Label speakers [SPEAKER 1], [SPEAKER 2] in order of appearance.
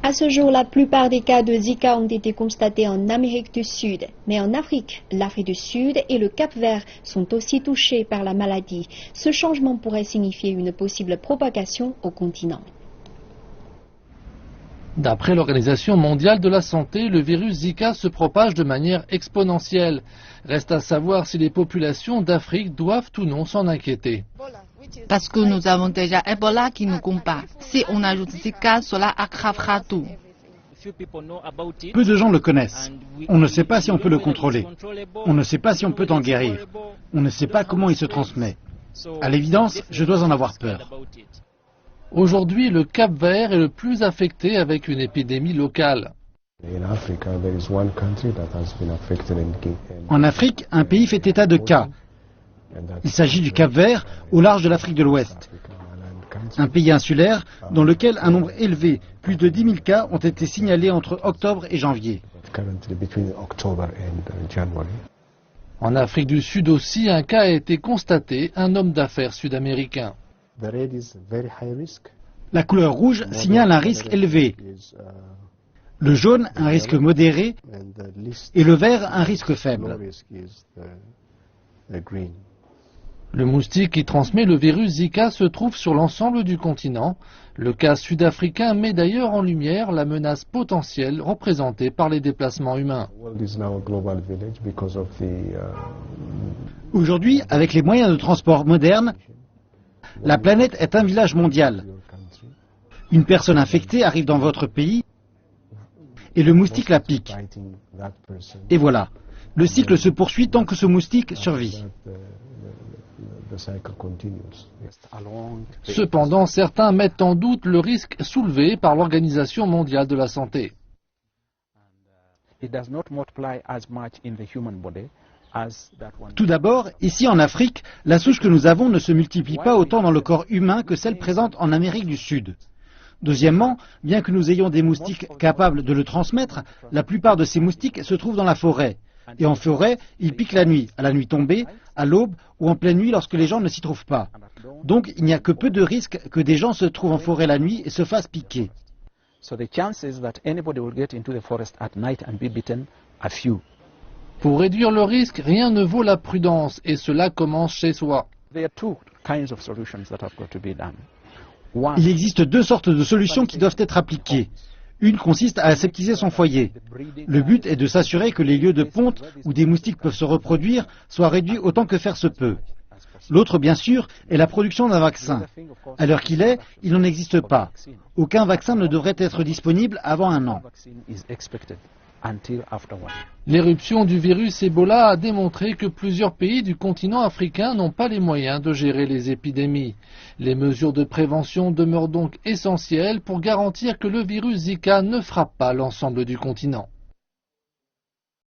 [SPEAKER 1] À ce jour, la plupart des cas de Zika ont été constatés en Amérique du Sud. Mais en Afrique, l'Afrique du Sud et le Cap-Vert sont aussi touchés par la maladie. Ce changement pourrait signifier une possible propagation au continent.
[SPEAKER 2] D'après l'Organisation mondiale de la santé, le virus Zika se propage de manière exponentielle. Reste à savoir si les populations d'Afrique doivent ou non s'en inquiéter.
[SPEAKER 3] Parce que nous avons déjà Ebola qui nous combat. Si on ajoute Zika, cela aggravera tout.
[SPEAKER 4] Peu de gens le connaissent. On ne sait pas si on peut le contrôler. On ne sait pas si on peut en guérir. On ne sait pas comment il se transmet. À l'évidence, je dois en avoir peur.
[SPEAKER 2] Aujourd'hui, le Cap-Vert est le plus affecté avec une épidémie locale.
[SPEAKER 4] En Afrique, un pays fait état de cas. Il s'agit du Cap-Vert, au large de l'Afrique de l'Ouest. Un pays insulaire dans lequel un nombre élevé, plus de 10 000 cas, ont été signalés entre octobre et janvier.
[SPEAKER 2] En Afrique du Sud aussi, un cas a été constaté, un homme d'affaires sud-américain.
[SPEAKER 4] La couleur rouge signale un risque élevé, le jaune un risque modéré et le vert un risque faible.
[SPEAKER 2] Le moustique qui transmet le virus Zika se trouve sur l'ensemble du continent. Le cas sud-africain met d'ailleurs en lumière la menace potentielle représentée par les déplacements humains.
[SPEAKER 4] Aujourd'hui, avec les moyens de transport modernes, la planète est un village mondial. Une personne infectée arrive dans votre pays et le moustique la pique. Et voilà, le cycle se poursuit tant que ce moustique survit.
[SPEAKER 2] Cependant, certains mettent en doute le risque soulevé par l'Organisation mondiale de la santé.
[SPEAKER 4] Tout d'abord, ici en Afrique, la souche que nous avons ne se multiplie pas autant dans le corps humain que celle présente en Amérique du Sud. Deuxièmement, bien que nous ayons des moustiques capables de le transmettre, la plupart de ces moustiques se trouvent dans la forêt. Et en forêt, ils piquent la nuit, à la nuit tombée, à l'aube ou en pleine nuit lorsque les gens ne s'y trouvent pas. Donc il n'y a que peu de risques que des gens se trouvent en forêt la nuit et se fassent piquer.
[SPEAKER 2] Pour réduire le risque, rien ne vaut la prudence et cela commence chez soi.
[SPEAKER 4] Il existe deux sortes de solutions qui doivent être appliquées. Une consiste à aseptiser son foyer. Le but est de s'assurer que les lieux de ponte où des moustiques peuvent se reproduire soient réduits autant que faire se peut. L'autre, bien sûr, est la production d'un vaccin. À l'heure qu'il est, il n'en existe pas. Aucun vaccin ne devrait être disponible avant un an.
[SPEAKER 2] L'éruption du virus Ebola a démontré que plusieurs pays du continent africain n'ont pas les moyens de gérer les épidémies. Les mesures de prévention demeurent donc essentielles pour garantir que le virus Zika ne frappe pas l'ensemble du continent.